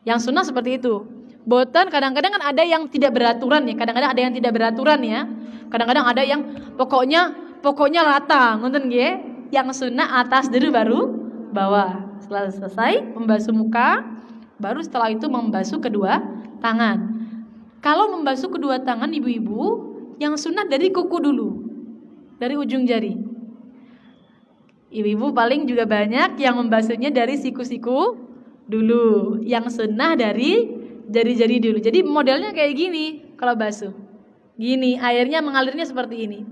Yang sunnah seperti itu. Boten kadang-kadang kan ada yang tidak beraturan ya. Kadang-kadang ada yang tidak beraturan ya. Kadang-kadang ada yang pokoknya rata, ngoten nggih. Yang sunnah atas dulu baru bawah. Setelah selesai membasuh muka, baru setelah itu membasuh kedua tangan. Kalau membasuh kedua tangan ibu-ibu, yang sunnah dari kuku dulu, dari ujung jari. Ibu-ibu paling juga banyak yang membasuhnya dari siku-siku dulu. Yang sunnah dari jari-jari dulu. Jadi modelnya kayak gini kalau basuh. Gini, airnya mengalirnya seperti ini.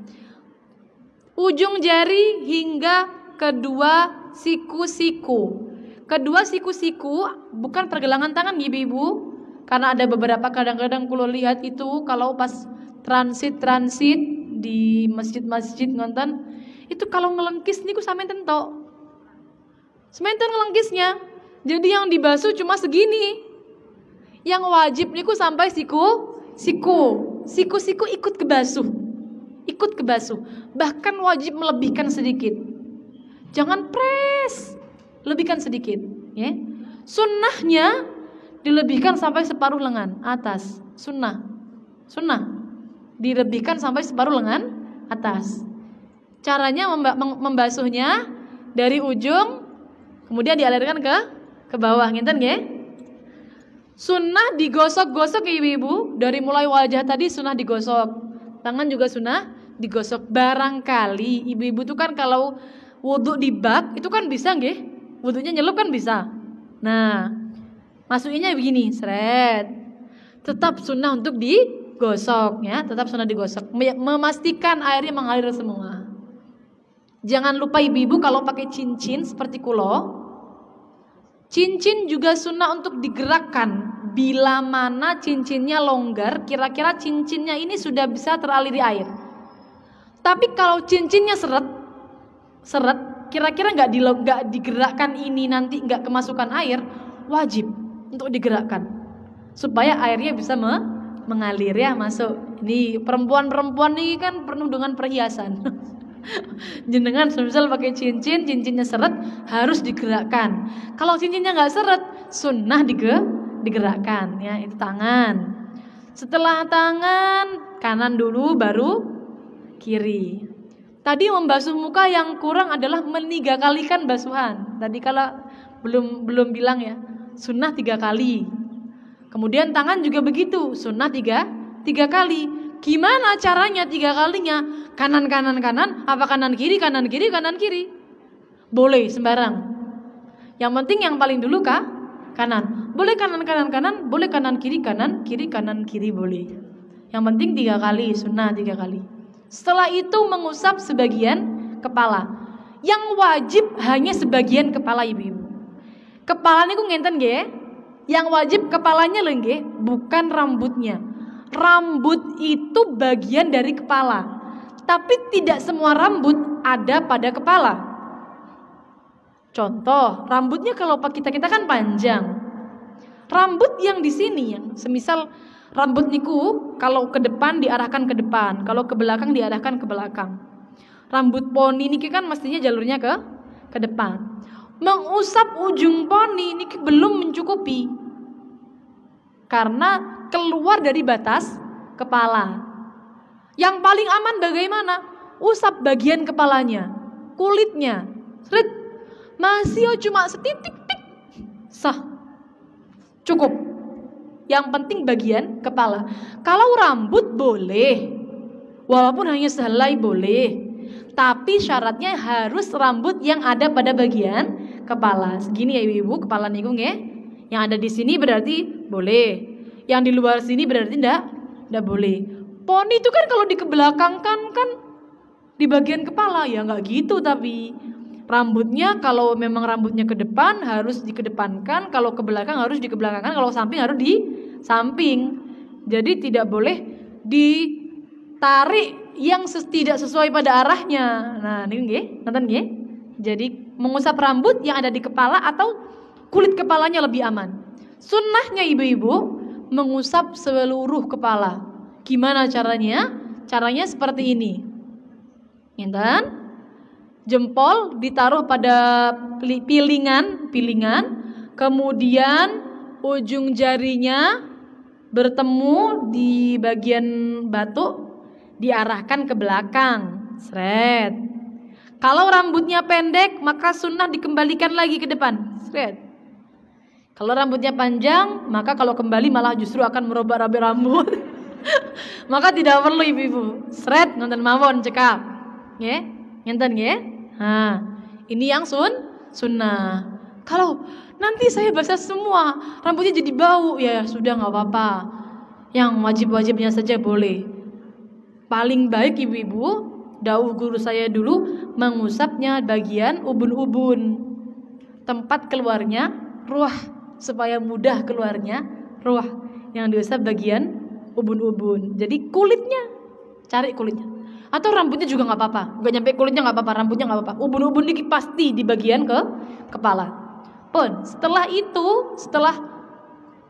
Ujung jari hingga kedua siku-siku. Kedua siku-siku bukan pergelangan tangan ibu-ibu. Karena ada beberapa kadang-kadang kulo lihat itu kalau pas transit di masjid-masjid ngonten, itu kalau ngelengkis niku samenten tok. Sementen ngelengkisnya. Jadi yang dibasuh cuma segini. Yang wajib niku sampai siku-siku ikut kebasuh. Bahkan wajib melebihkan sedikit. Jangan press. Lebihkan sedikit, ya. Sunnahnya dilebihkan sampai separuh lengan atas. Sunnah. Dilebihkan sampai separuh lengan atas. Caranya membasuhnya dari ujung kemudian dialirkan ke bawah, ngenten nggih? Sunnah digosok-gosok ibu-ibu, dari mulai wajah tadi sunnah digosok. Tangan juga sunnah digosok. Barangkali ibu-ibu tuh kan kalau wudu di bak itu kan bisa nggih? Wudunya nyelup kan bisa. Nah, masukinnya begini, seret. Tetap sunnah untuk digosok ya, tetap sunnah digosok. Memastikan airnya mengalir semua. Jangan lupa ibu-ibu kalau pakai cincin seperti kulo. Cincin juga sunnah untuk digerakkan. Bila mana cincinnya longgar, kira-kira cincinnya ini sudah bisa teraliri air. Tapi kalau cincinnya seret, kira-kira nggak digerakkan ini nanti nggak kemasukan air, wajib untuk digerakkan supaya airnya bisa mengalir ya masuk. Ini perempuan ini kan penuh dengan perhiasan. Jenengan misal pakai cincinnya seret harus digerakkan. Kalau cincinnya nggak seret, sunnah digerakkan ya. Itu tangan. Setelah tangan kanan dulu baru kiri. Tadi membasuh muka yang kurang adalah meniga kalikan basuhan. Tadi kalau belum bilang ya, sunnah 3 kali. Kemudian tangan juga begitu, sunnah 3 kali. Gimana caranya 3 kalinya? Kanan, apa kanan kiri? Boleh sembarang. Yang penting yang paling dulu kanan. Boleh kanan, boleh kanan kiri boleh. Yang penting 3 kali, sunnah 3 kali. Setelah itu mengusap sebagian kepala. Yang wajib hanya sebagian kepala ibu-ibu. Kepala niku ngenten nggih. Yang wajib kepalanya lho nggih, bukan rambutnya. Rambut itu bagian dari kepala. Tapi tidak semua rambut ada pada kepala. Contoh, rambutnya kalau kita kan panjang. Rambut yang di sini yang semisal rambut niku kalau ke depan diarahkan ke depan, kalau ke belakang diarahkan ke belakang. Rambut poni niki kan mestinya jalurnya ke depan. Mengusap ujung poni niki belum mencukupi. Karena keluar dari batas kepala. Yang paling aman bagaimana? Usap bagian kepalanya, kulitnya. Seret. Masih cuma setitik-tik. Sah. Cukup. Yang penting bagian kepala. Kalau rambut boleh, walaupun hanya sehelai boleh. Tapi syaratnya harus rambut yang ada pada bagian kepala. Segini ya ibu-ibu, kepala niku nggih. Yang ada di sini berarti boleh. Yang di luar sini berarti ndak boleh. Poni itu kan kalau dikebelakangkan kan di bagian kepala ya nggak gitu tapi. Rambutnya kalau memang rambutnya ke depan harus dikedepankan, kalau ke belakang harus dikebelakangkan, kalau samping harus di samping. Jadi tidak boleh tarik yang tidak sesuai pada arahnya. Nah, ini nggih, ngoten nggih. Jadi mengusap rambut yang ada di kepala atau kulit kepalanya lebih aman. Sunnahnya ibu-ibu mengusap seluruh kepala. Gimana caranya? Caranya seperti ini. Ngeten. Jempol ditaruh pada pilingan, kemudian ujung jarinya bertemu di bagian batuk, diarahkan ke belakang, sret. Kalau rambutnya pendek, maka sunnah dikembalikan lagi ke depan, sret. Kalau rambutnya panjang, maka kalau kembali malah justru akan merobak-robek rambut. Maka tidak perlu ibu-ibu, sret nonton mawon cekap, nggih, ngenten nggih. Nah, ini yang sunnah. Kalau nanti saya basah semua, rambutnya jadi bau, ya sudah nggak apa-apa. Yang wajib-wajibnya saja boleh. Paling baik ibu-ibu, dawuh guru saya dulu, mengusapnya bagian ubun-ubun, tempat keluarnya ruah, supaya mudah keluarnya ruah. Yang diusap bagian ubun-ubun. Jadi kulitnya, cari kulitnya. Atau rambutnya juga nggak apa-apa, nggak nyampe kulitnya nggak apa-apa, rambutnya nggak apa-apa. Ubun-ubun ini pasti di bagian ke kepala. Pun setelah itu, setelah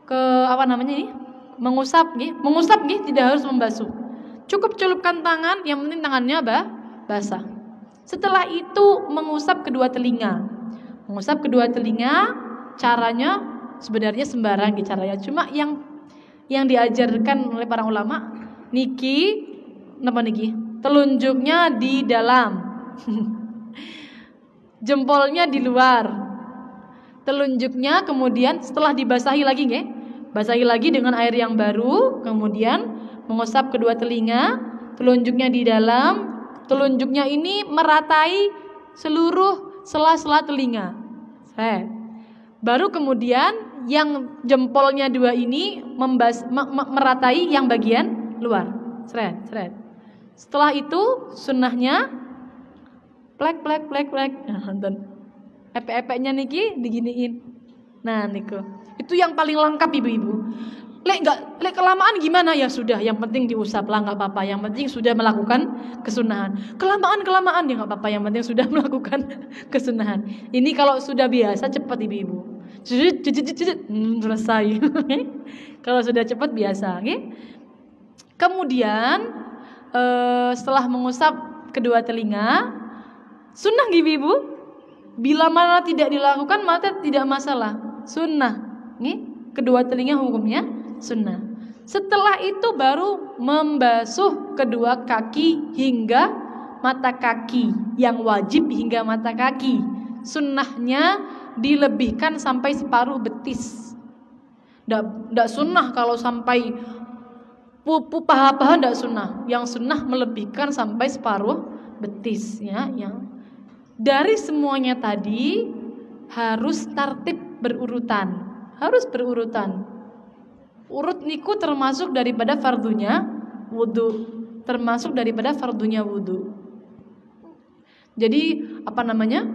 ke apa namanya ini, mengusap nih, tidak harus membasuh. Cukup celupkan tangan, yang penting tangannya basah. Setelah itu mengusap kedua telinga. Mengusap kedua telinga, caranya sebenarnya sembarang caranya. Cuma yang diajarkan oleh para ulama, niki, napa niki? Telunjuknya di dalam, jempolnya di luar. Telunjuknya kemudian setelah dibasahi lagi, basahi lagi dengan air yang baru, kemudian mengusap kedua telinga, telunjuknya di dalam, telunjuknya ini meratai seluruh sela-sela telinga. Baru kemudian yang jempolnya dua ini meratai yang bagian luar. Seret. Setelah itu sunnahnya plek. Epek-epeknya niki diginiin. Nah niku. Itu yang paling lengkap ibu-ibu. Lek kelamaan gimana, ya sudah, yang penting diusap lah, nggak apa-apa. Yang penting sudah melakukan kesunahan. Kelamaan ya nggak apa-apa. Yang penting sudah melakukan kesunahan. Ini kalau sudah biasa cepat ibu-ibu. Selesai. Kalau sudah cepat biasa. Kemudian setelah mengusap kedua telinga, sunnah ibu-ibu. Bila mana tidak dilakukan maka tidak masalah. Sunnah. Kedua telinga hukumnya sunnah. Setelah itu baru membasuh kedua kaki hingga mata kaki. Yang wajib hingga mata kaki. Sunnahnya dilebihkan sampai separuh betis. Nggak sunnah kalau sampai paha-paha, nggak sunnah. Yang sunnah melebihkan sampai separuh betis, ya. Yang dari semuanya tadi harus tertib berurutan. Harus berurutan. Urut niku termasuk daripada fardunya wudu. Termasuk daripada fardunya wudu. Jadi apa namanya?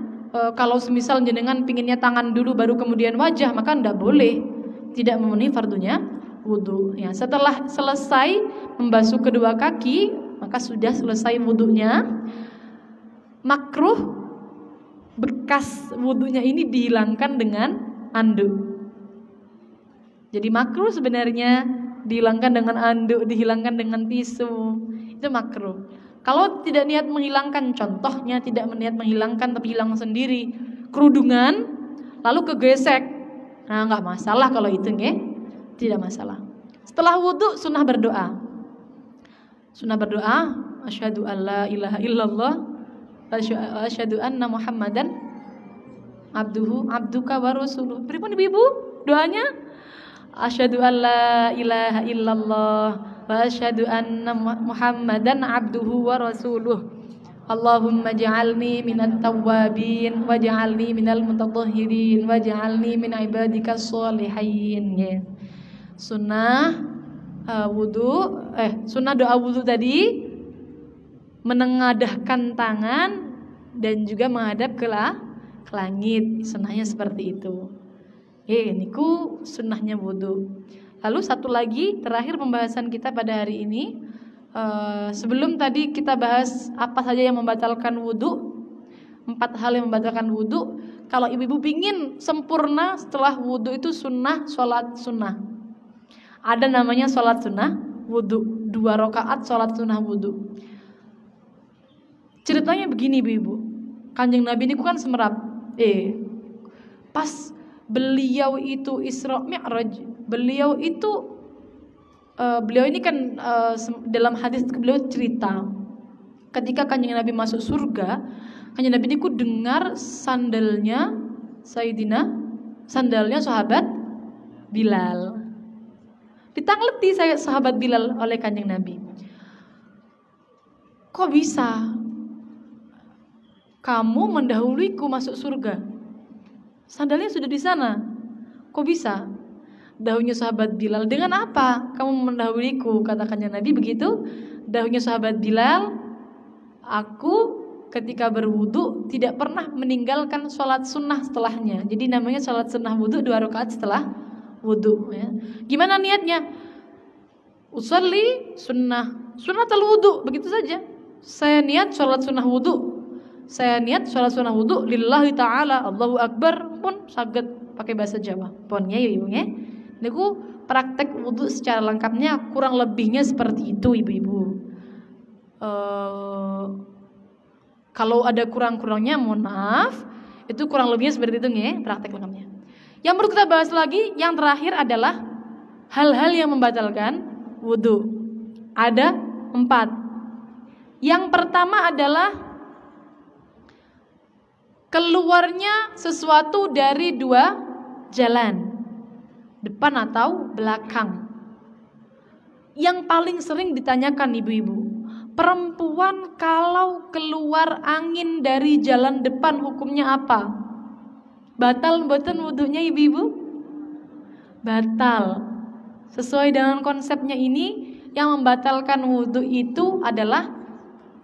Kalau semisal jenengan pinginnya tangan dulu baru kemudian wajah, maka ndak boleh. Tidak memenuhi fardunya wudu. Ya, setelah selesai membasuh kedua kaki, maka sudah selesai wudunya. Makruh bekas wudunya ini dihilangkan dengan anduk. Jadi makruh sebenarnya dihilangkan dengan anduk, dihilangkan dengan tisu. Itu makruh. Kalau tidak niat menghilangkan, contohnya tidak niat menghilangkan tapi hilang sendiri, kerudungan lalu kegesek, nah nggak masalah kalau itu, tidak masalah. Setelah wudu sunnah berdoa. Asyhadu alla ilaha illallah wa asyhadu anna Muhammadan abduka wa rasuluh. Pripun ibu doanya? Asyhadu alla ilaha illallah wa asyhadu anna Muhammadan abduhu wa rasuluh. Allahumma ja'alni minat tawwabin waj'alni minal mutatahhirin waj'alni min ibadikas sholihin. Sunnah wudu, sunnah doa wudu tadi menengadahkan tangan dan juga menghadap ke langit. Sunnahnya seperti itu. Niku sunnahnya wudu. Lalu satu lagi terakhir pembahasan kita pada hari ini, Sebelum tadi kita bahas apa saja yang membatalkan wudhu, 4 hal yang membatalkan wudhu. Kalau ibu-ibu pingin sempurna setelah wudhu itu sunnah, sholat sunnah. Ada namanya sholat sunnah wudhu, 2 rakaat sholat sunnah wudhu. Ceritanya begini ibu-ibu, Kanjeng Nabi ini kan semerap. Pas beliau itu Isra Mi'raj, beliau ini kan dalam hadis beliau cerita ketika Kanjeng Nabi masuk surga, Kanjeng Nabi ini ku dengar sandalnya sahabat Bilal. Ditangleti sahabat Bilal oleh Kanjeng Nabi. Kok bisa kamu mendahuluiku masuk surga? Sandalnya sudah di sana. Kok bisa? Dahunya sahabat Bilal, dengan apa kamu mendahuliku? Kata Kanjeng Nabi begitu. Dahunya sahabat Bilal, aku ketika berwudu tidak pernah meninggalkan sholat sunnah setelahnya. Jadi namanya sholat sunnah wudu, 2 rakaat setelah wudu ya. Gimana niatnya? Usolli sunnatul wudu, begitu saja. Saya niat sholat sunnah wudu, lillahi ta'ala, Allahu Akbar pun saged pakai bahasa Jawa. Ponnya ya ibu ya. Niku praktek wudhu secara lengkapnya kurang lebihnya seperti itu ibu-ibu. Kalau ada kurang-kurangnya mohon maaf. Itu kurang lebihnya seperti itu ya praktek lengkapnya. Yang perlu kita bahas lagi, yang terakhir adalah hal-hal yang membatalkan wudhu. Ada 4. Yang pertama adalah keluarnya sesuatu dari 2 jalan, depan atau belakang. Yang paling sering ditanyakan ibu-ibu, perempuan kalau keluar angin dari jalan depan hukumnya apa? Batal mboten wudunya ibu-ibu? Batal. Sesuai dengan konsepnya ini, yang membatalkan wudhu itu adalah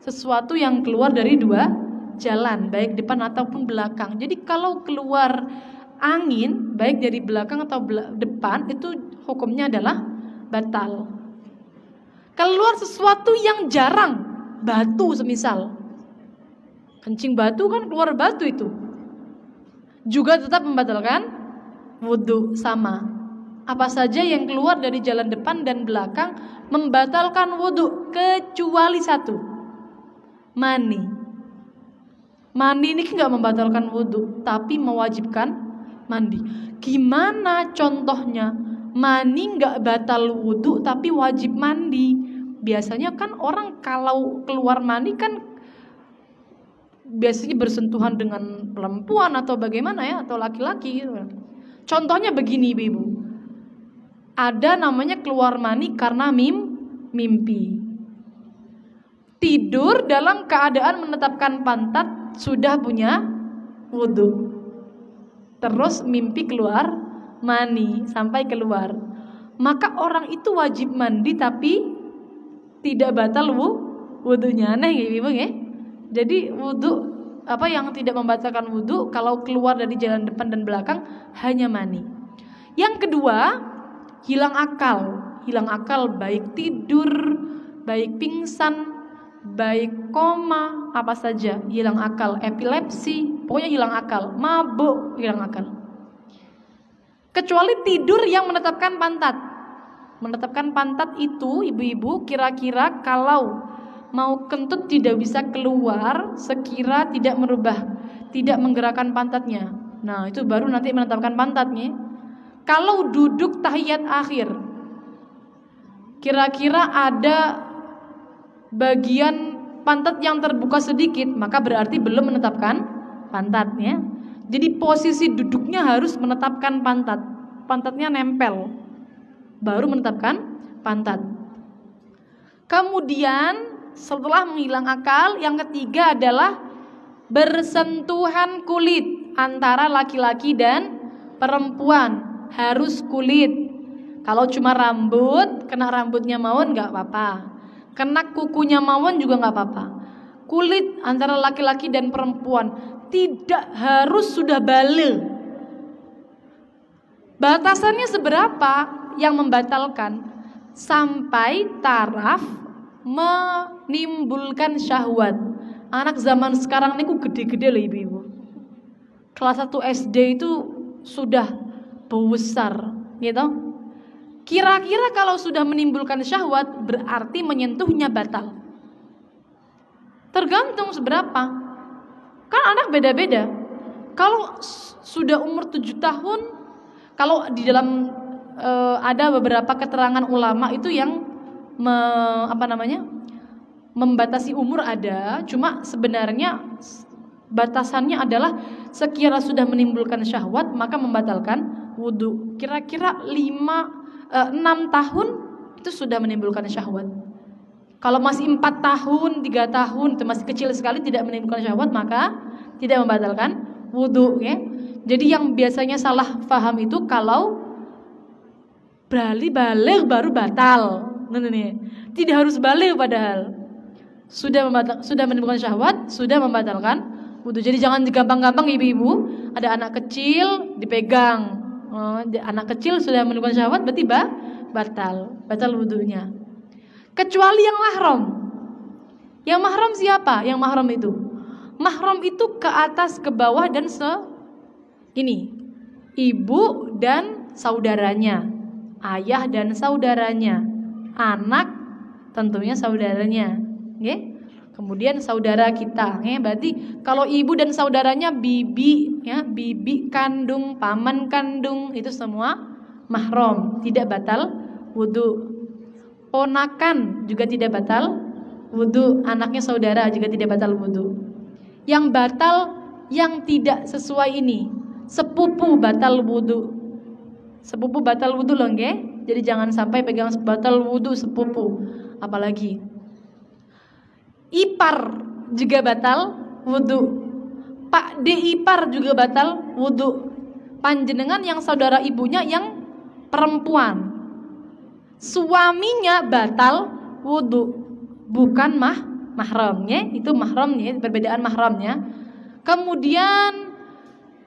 sesuatu yang keluar dari 2 jalan, baik depan ataupun belakang. Jadi kalau keluar angin baik dari belakang atau depan, itu hukumnya adalah batal. Keluar sesuatu yang jarang, batu semisal, kencing batu kan keluar batu, itu juga tetap membatalkan wudhu. Sama, apa saja yang keluar dari jalan depan dan belakang membatalkan wudhu, kecuali 1, mani. Mandi ini nggak membatalkan wudhu, tapi mewajibkan mandi. Gimana contohnya? Mani nggak batal wudhu tapi wajib mandi. Biasanya kan orang kalau keluar mani kan biasanya bersentuhan dengan perempuan atau bagaimana ya, atau laki-laki gitu. Contohnya begini ibu-ibu, ada namanya keluar mani karena mimpi. Tidur dalam keadaan menetapkan pantat sudah punya wudhu, terus mimpi keluar mani sampai keluar, maka orang itu wajib mandi tapi tidak batal wudhunya. Aneh ya ibu ya. Jadi wudhu apa yang tidak membatalkan wudhu kalau keluar dari jalan depan dan belakang hanya mani. Yang kedua, hilang akal baik tidur, baik pingsan, baik koma, apa saja hilang akal, epilepsi, pokoknya hilang akal, mabuk, hilang akal. Kecuali tidur yang menetapkan pantat. Menetapkan pantat itu ibu-ibu kira-kira kalau mau kentut tidak bisa keluar sekira tidak menggerakkan pantatnya. Nah, itu baru nanti menetapkan pantatnya. Kalau duduk tahiyat akhir, kira-kira ada bagian pantat yang terbuka sedikit, maka berarti belum menetapkan pantatnya. Jadi posisi duduknya harus menetapkan pantat, pantatnya nempel, baru menetapkan pantat. Kemudian setelah menghilang akal, yang ketiga adalah bersentuhan kulit antara laki-laki dan perempuan, harus kulit. Kalau cuma rambut, kena rambutnya mawon nggak apa-apa, kena kukunya mawon juga nggak apa-apa. Kulit antara laki-laki dan perempuan tidak harus sudah balik. Batasannya seberapa yang membatalkan? Sampai taraf menimbulkan syahwat. Anak zaman sekarang ini gede-gede loh ibu-ibu. Kelas 1 SD itu sudah besar, gitu. Kira-kira kalau sudah menimbulkan syahwat berarti menyentuhnya batal. Tergantung seberapa. Kan anak beda-beda. Kalau sudah umur 7 tahun, kalau di dalam ada beberapa keterangan ulama itu yang membatasi umur ada, cuma sebenarnya batasannya adalah sekira sudah menimbulkan syahwat maka membatalkan wudu. Kira-kira 6 tahun itu sudah menimbulkan syahwat. Kalau masih 4 tahun, 3 tahun itu masih kecil sekali tidak menimbulkan syahwat maka tidak membatalkan wudu, ya. Jadi yang biasanya salah paham itu kalau balik baru batal. Tidak harus balik padahal sudah menimbulkan syahwat, sudah membatalkan wudu. Jadi jangan gampang-gampang ibu-ibu, ada anak kecil dipegang. Anak kecil sudah menimbulkan syahwat berarti batal wudunya. Kecuali yang mahram. Yang mahram siapa? Yang mahram itu. Mahram itu ke atas, ke bawah dan ini. Ibu dan saudaranya, ayah dan saudaranya, anak tentunya saudaranya, okay? Kemudian saudara kita, okay? Berarti kalau ibu dan saudaranya bibi, ya, bibi kandung, paman kandung itu semua mahram, tidak batal wudu. Ponakan juga tidak batal wudu, anaknya saudara juga tidak batal wudu. Yang batal yang tidak sesuai ini, sepupu batal wudu. Sepupu batal wudu loh, okay? Jadi jangan sampai pegang batal wudu sepupu, apalagi ipar juga batal wudu. Pak D ipar juga batal wudu. Panjenengan yang saudara ibunya yang perempuan, suaminya batal wudu, bukan mahramnya. Itu mahramnya, perbedaan mahramnya. Kemudian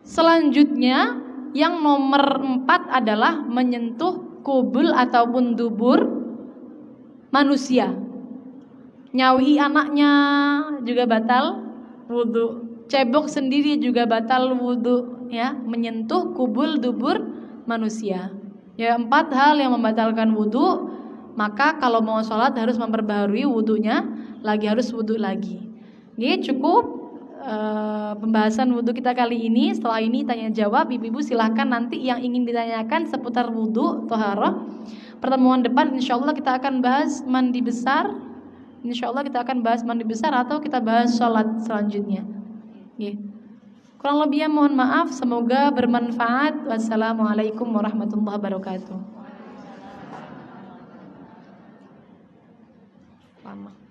selanjutnya yang nomor 4 adalah menyentuh kubul ataupun dubur manusia. Nyawi anaknya juga batal wudu. Cebok sendiri juga batal wudu, ya, menyentuh kubul dubur manusia. Ya, 4 hal yang membatalkan wudu. Maka kalau mau sholat harus memperbaharui wudunya, harus wudu lagi. Ini cukup pembahasan wudu kita kali ini. Setelah ini tanya jawab, ibu-ibu silahkan nanti yang ingin ditanyakan seputar wudu, toharoh. Pertemuan depan insyaallah kita akan bahas mandi besar. Insyaallah kita akan bahas mandi besar atau kita bahas sholat selanjutnya. Kurang lebihnya mohon maaf, semoga bermanfaat. Wassalamualaikum warahmatullahi wabarakatuh. Lama.